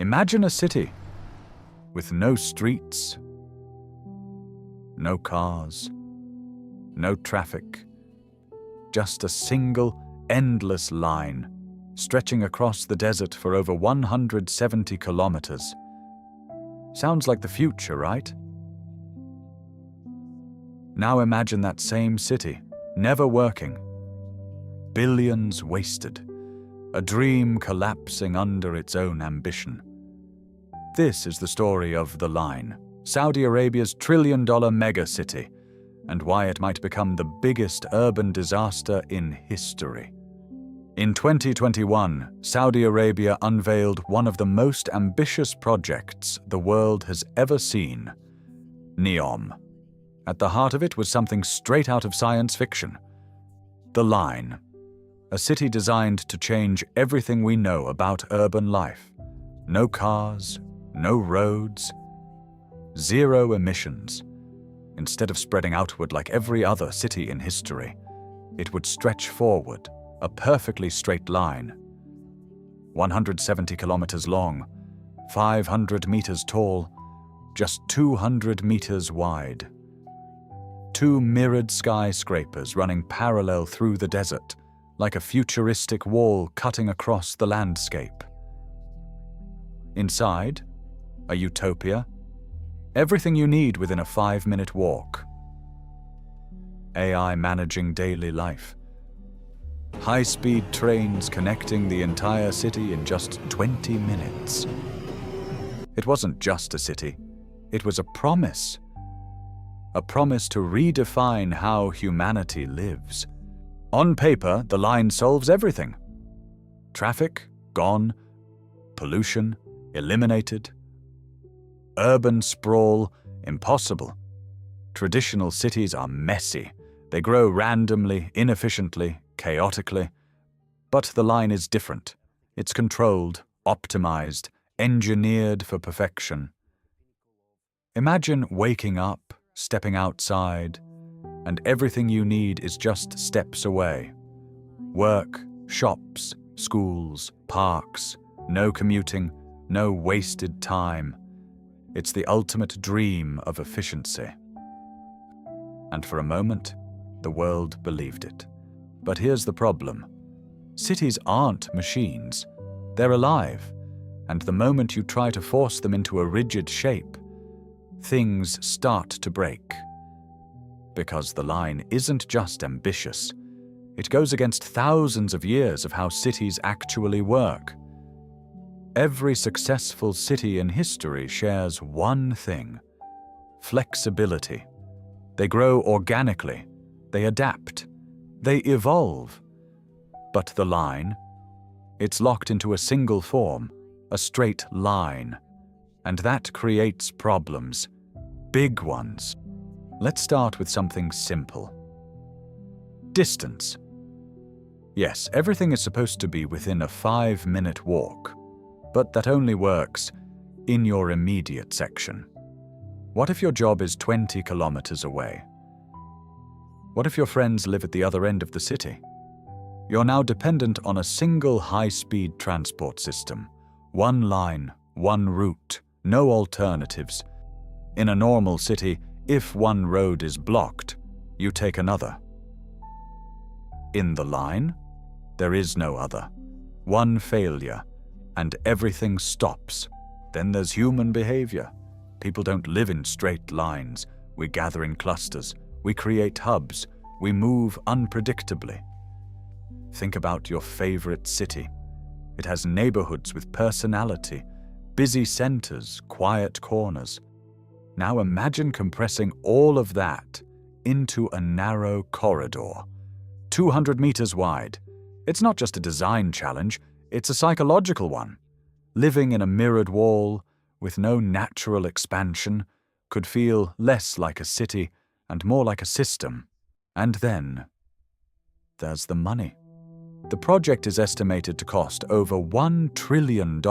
Imagine a city with no streets, no cars, no traffic, just a single, endless line stretching across the desert for over 170 kilometers. Sounds like the future, right? Now imagine that same city, never working. Billions wasted, a dream collapsing under its own ambition. This is the story of The Line, Saudi Arabia's trillion-dollar mega-city, and why it might become the biggest urban disaster in history. In 2021, Saudi Arabia unveiled one of the most ambitious projects the world has ever seen, NEOM. At the heart of it was something straight out of science fiction. The Line, a city designed to change everything we know about urban life. No cars, no roads, zero emissions. Instead of spreading outward like every other city in history, it would stretch forward, a perfectly straight line. 170 kilometers long, 500 meters tall, just 200 meters wide. Two mirrored skyscrapers running parallel through the desert, like a futuristic wall cutting across the landscape. Inside, a utopia, everything you need within a 5-minute walk. AI managing daily life. High-speed trains connecting the entire city in just 20 minutes. It wasn't just a city, it was a promise. A promise to redefine how humanity lives. On paper, the line solves everything. Traffic, gone. Pollution, eliminated. Urban sprawl, impossible. Traditional cities are messy. They grow randomly, inefficiently, chaotically. But the line is different. It's controlled, optimized, engineered for perfection. Imagine waking up, stepping outside, and everything you need is just steps away. Work, shops, schools, parks, no commuting, no wasted time. It's the ultimate dream of efficiency. And for a moment, the world believed it. But here's the problem. Cities aren't machines. They're alive. And the moment you try to force them into a rigid shape, things start to break. Because the line isn't just ambitious. It goes against thousands of years of how cities actually work. Every successful city in history shares one thing: flexibility. They grow organically, they adapt, they evolve. But the line, it's locked into a single form, a straight line. And that creates problems, big ones. Let's start with something simple. Distance. Yes, everything is supposed to be within a 5-minute walk, but that only works in your immediate section. What if your job is 20 kilometers away? What if your friends live at the other end of the city? You're now dependent on a single high-speed transport system. One line, one route, no alternatives. In a normal city, if one road is blocked, you take another. In the line, there is no other. One failure, and everything stops. Then there's human behavior. People don't live in straight lines. We gather in clusters. We create hubs. We move unpredictably. Think about your favorite city. It has neighborhoods with personality, busy centers, quiet corners. Now imagine compressing all of that into a narrow corridor, 200 meters wide. It's not just a design challenge, it's a psychological one. Living in a mirrored wall with no natural expansion could feel less like a city and more like a system. And then there's the money. The project is estimated to cost over $1 trillion.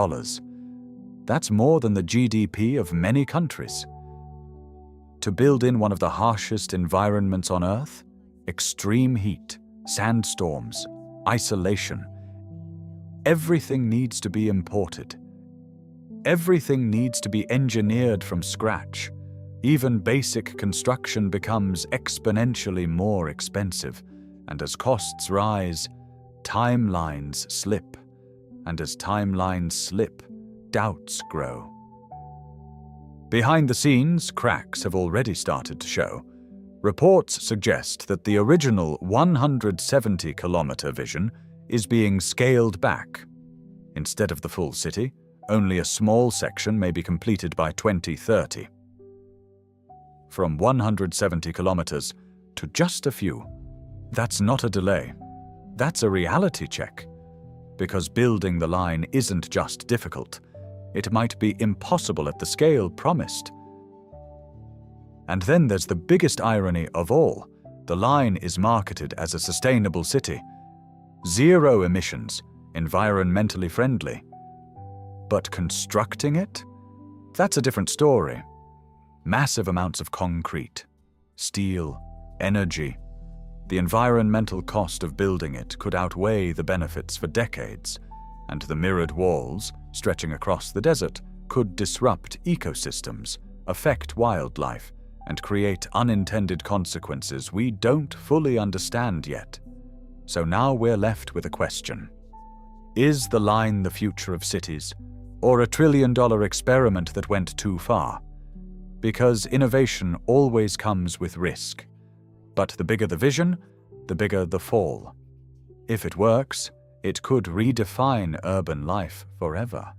That's more than the GDP of many countries. To build in one of the harshest environments on Earth, extreme heat, sandstorms, isolation, everything needs to be imported. Everything needs to be engineered from scratch. Even basic construction becomes exponentially more expensive, and as costs rise, timelines slip. And as timelines slip, doubts grow. Behind the scenes, cracks have already started to show. Reports suggest that the original 170-kilometer vision is being scaled back. Instead of the full city, only a small section may be completed by 2030. From 170 kilometers to just a few, that's not a delay. That's a reality check. Because building the line isn't just difficult, it might be impossible at the scale promised. And then there's the biggest irony of all. The line is marketed as a sustainable city. 0 emissions, environmentally friendly. But constructing it? That's a different story. Massive amounts of concrete, steel, energy. The environmental cost of building it could outweigh the benefits for decades, and the mirrored walls, stretching across the desert, could disrupt ecosystems, affect wildlife, and create unintended consequences we don't fully understand yet. So now we're left with a question. Is the line the future of cities, or a trillion-dollar experiment that went too far? Because innovation always comes with risk. But the bigger the vision, the bigger the fall. If it works, it could redefine urban life forever.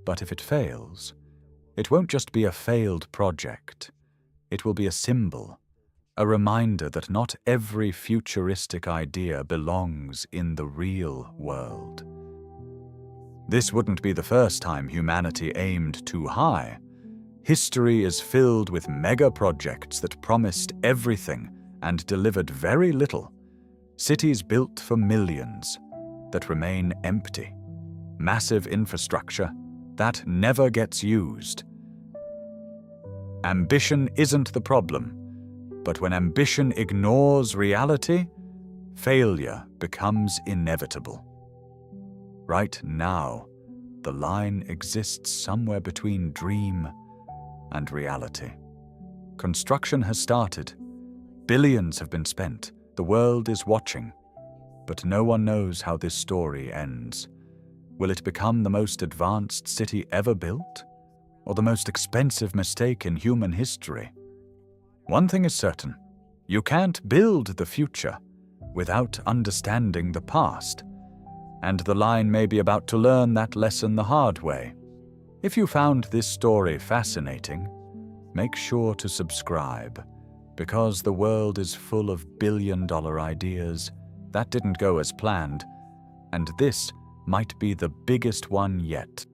But if it fails, it won't just be a failed project. It will be a symbol, a reminder that not every futuristic idea belongs in the real world. This wouldn't be the first time humanity aimed too high. History is filled with mega projects that promised everything and delivered very little. Cities built for millions that remain empty. Massive infrastructure that never gets used. Ambition isn't the problem, but when ambition ignores reality, failure becomes inevitable. Right now, the line exists somewhere between dream and reality. Construction has started. Billions have been spent. The world is watching. But no one knows how this story ends. Will it become the most advanced city ever built? Or the most expensive mistake in human history? One thing is certain. You can't build the future without understanding the past. And the line may be about to learn that lesson the hard way. If you found this story fascinating, make sure to subscribe, because the world is full of billion-dollar ideas that didn't go as planned, and this might be the biggest one yet.